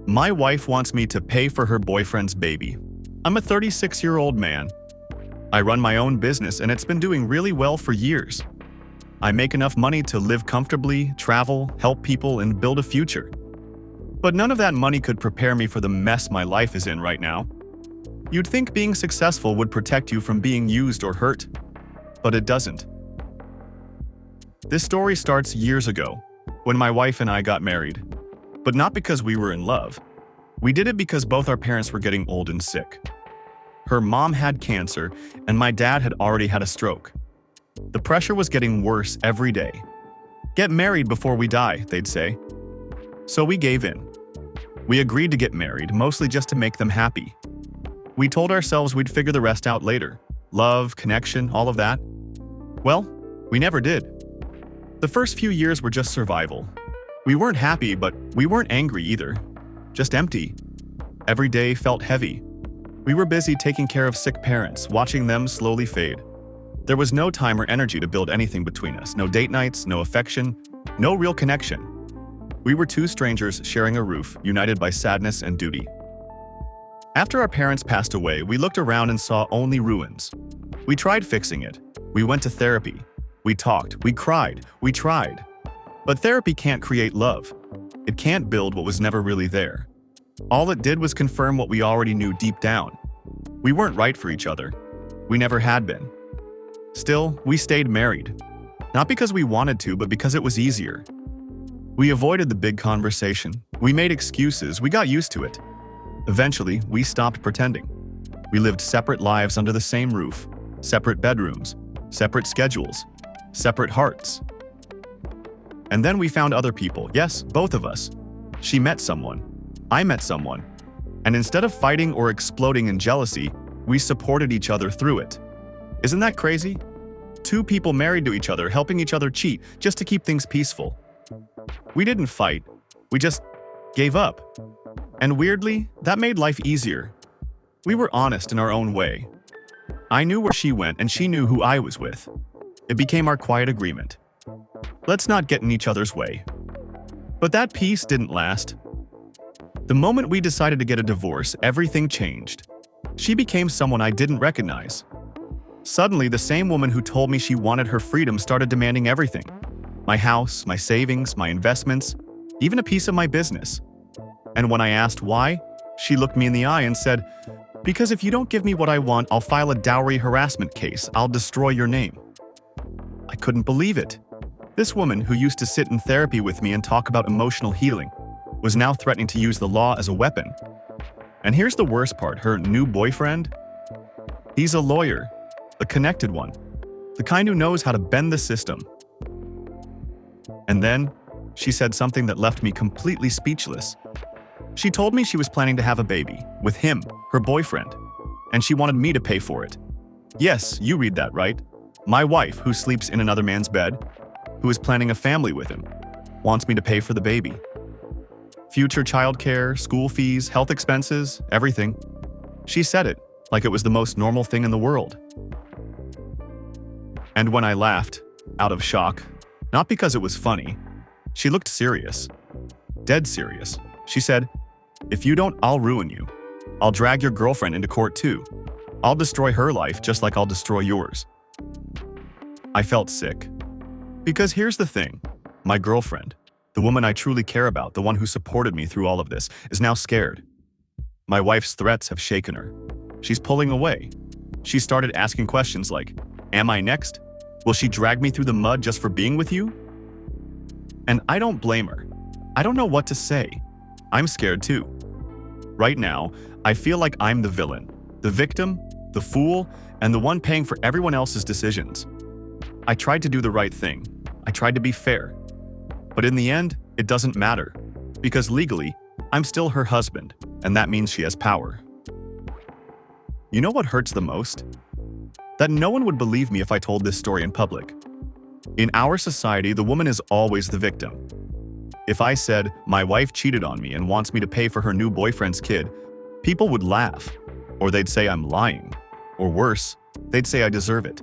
My wife wants me to pay for her boyfriend's baby. I'm a 36-year-old man. I run my own business and it's been doing really well for years. I make enough money to live comfortably, travel, help people, and build a future. But none of that money could prepare me for the mess my life is in right now. You'd think being successful would protect you from being used or hurt, but it doesn't. This story starts years ago, when my wife and I got married. But not because we were in love. We did it because both our parents were getting old and sick. Her mom had cancer, and my dad had already had a stroke. The pressure was getting worse every day. Get married before we die, they'd say. So we gave in. We agreed to get married, mostly just to make them happy. We told ourselves we'd figure the rest out later. Love, connection, all of that. Well, we never did. The first few years were just survival. We weren't happy, but we weren't angry either. Just empty. Every day felt heavy. We were busy taking care of sick parents, watching them slowly fade. There was no time or energy to build anything between us. No date nights, no affection, no real connection. We were two strangers sharing a roof, united by sadness and duty. After our parents passed away, we looked around and saw only ruins. We tried fixing it. We went to therapy. We talked. We cried. We tried. But therapy can't create love. It can't build what was never really there. All it did was confirm what we already knew deep down. We weren't right for each other. We never had been. Still, we stayed married. Not because we wanted to, but because it was easier. We avoided the big conversation. We made excuses. We got used to it. Eventually, we stopped pretending. We lived separate lives under the same roof, separate bedrooms, separate schedules, separate hearts. And then we found other people, yes, both of us. She met someone. I met someone. And instead of fighting or exploding in jealousy, we supported each other through it. Isn't that crazy? Two people married to each other, helping each other cheat just to keep things peaceful. We didn't fight. We just gave up. And weirdly, that made life easier. We were honest in our own way. I knew where she went and she knew who I was with. It became our quiet agreement. Let's not get in each other's way. But that peace didn't last. The moment we decided to get a divorce, everything changed. She became someone I didn't recognize. Suddenly, the same woman who told me she wanted her freedom started demanding everything. My house, my savings, my investments, even a piece of my business. And when I asked why, she looked me in the eye and said, "Because if you don't give me what I want, I'll file a dowry harassment case. I'll destroy your name." I couldn't believe it. This woman, who used to sit in therapy with me and talk about emotional healing, was now threatening to use the law as a weapon. And here's the worst part, her new boyfriend? He's a lawyer, a connected one, the kind who knows how to bend the system. And then, she said something that left me completely speechless. She told me she was planning to have a baby, with him, her boyfriend, and she wanted me to pay for it. Yes, you read that right. My wife, who sleeps in another man's bed, who is planning a family with him, wants me to pay for the baby. Future childcare, school fees, health expenses, everything. She said it like it was the most normal thing in the world. And when I laughed, out of shock, not because it was funny, she looked serious. Dead serious. She said, "If you don't, I'll ruin you. I'll drag your girlfriend into court too. I'll destroy her life just like I'll destroy yours." I felt sick. Because here's the thing, my girlfriend, the woman I truly care about, the one who supported me through all of this, is now scared. My wife's threats have shaken her. She's pulling away. She started asking questions like, "Am I next? Will she drag me through the mud just for being with you?" And I don't blame her. I don't know what to say. I'm scared too. Right now, I feel like I'm the villain, the victim, the fool, and the one paying for everyone else's decisions. I tried to do the right thing. I tried to be fair. But in the end, it doesn't matter. Because legally, I'm still her husband, and that means she has power. You know what hurts the most? That no one would believe me if I told this story in public. In our society, the woman is always the victim. If I said, "My wife cheated on me and wants me to pay for her new boyfriend's kid," people would laugh. Or they'd say I'm lying. Or worse, they'd say I deserve it.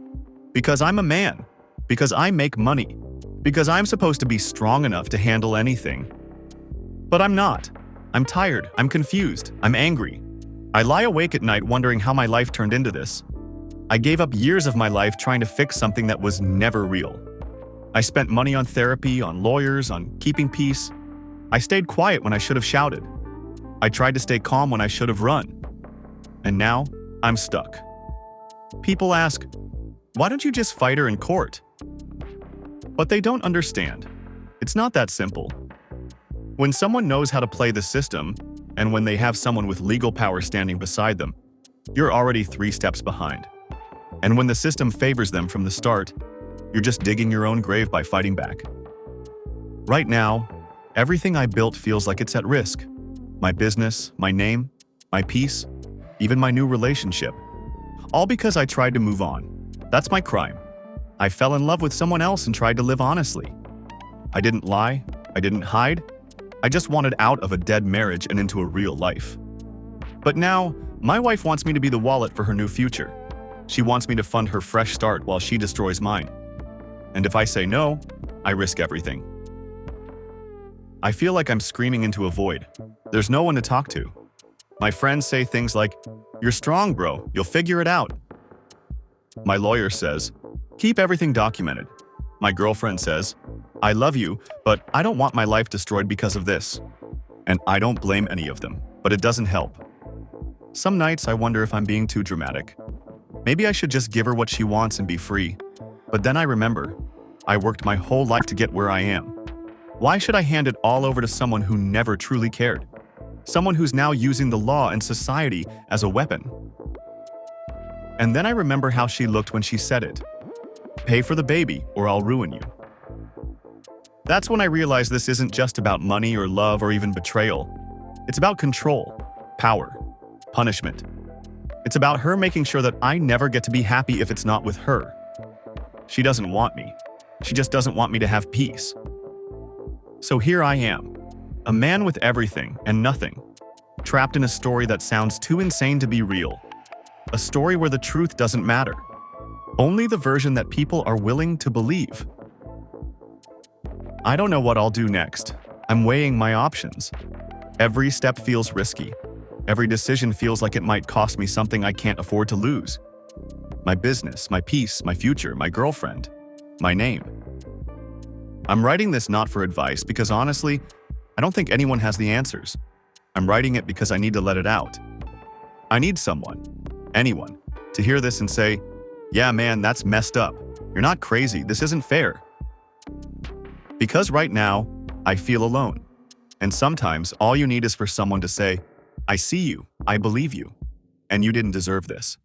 Because I'm a man. Because I make money. Because I'm supposed to be strong enough to handle anything. But I'm not. I'm tired, I'm confused, I'm angry. I lie awake at night wondering how my life turned into this. I gave up years of my life trying to fix something that was never real. I spent money on therapy, on lawyers, on keeping peace. I stayed quiet when I should have shouted. I tried to stay calm when I should have run. And now, I'm stuck. People ask, why don't you just fight her in court? But they don't understand. It's not that simple. When someone knows how to play the system, and when they have someone with legal power standing beside them, you're already 3 steps behind. And when the system favors them from the start, you're just digging your own grave by fighting back. Right now, everything I built feels like it's at risk. My business, my name, my peace, even my new relationship. All because I tried to move on. That's my crime. I fell in love with someone else and tried to live honestly. I didn't lie, I didn't hide. I just wanted out of a dead marriage and into a real life. But now, my wife wants me to be the wallet for her new future. She wants me to fund her fresh start while she destroys mine. And if I say no, I risk everything. I feel like I'm screaming into a void. There's no one to talk to. My friends say things like, "You're strong, bro. You'll figure it out." My lawyer says, "Keep everything documented." My girlfriend says, "I love you, but I don't want my life destroyed because of this." And I don't blame any of them, but it doesn't help. Some nights I wonder if I'm being too dramatic. Maybe I should just give her what she wants and be free. But then I remember, I worked my whole life to get where I am. Why should I hand it all over to someone who never truly cared? Someone who's now using the law and society as a weapon. And then I remember how she looked when she said it. "Pay for the baby or I'll ruin you." That's when I realized this isn't just about money or love or even betrayal. It's about control, power, punishment. It's about her making sure that I never get to be happy if it's not with her. She doesn't want me. She just doesn't want me to have peace. So here I am, a man with everything and nothing, trapped in a story that sounds too insane to be real. A story where the truth doesn't matter. Only the version that people are willing to believe. I don't know what I'll do next. I'm weighing my options. Every step feels risky. Every decision feels like it might cost me something I can't afford to lose. My business, my peace, my future, my girlfriend, my name. I'm writing this not for advice because honestly, I don't think anyone has the answers. I'm writing it because I need to let it out. I need someone, anyone, to hear this and say, "Yeah, man, that's messed up. You're not crazy. This isn't fair." Because right now, I feel alone. And sometimes all you need is for someone to say, "I see you, I believe you, and you didn't deserve this."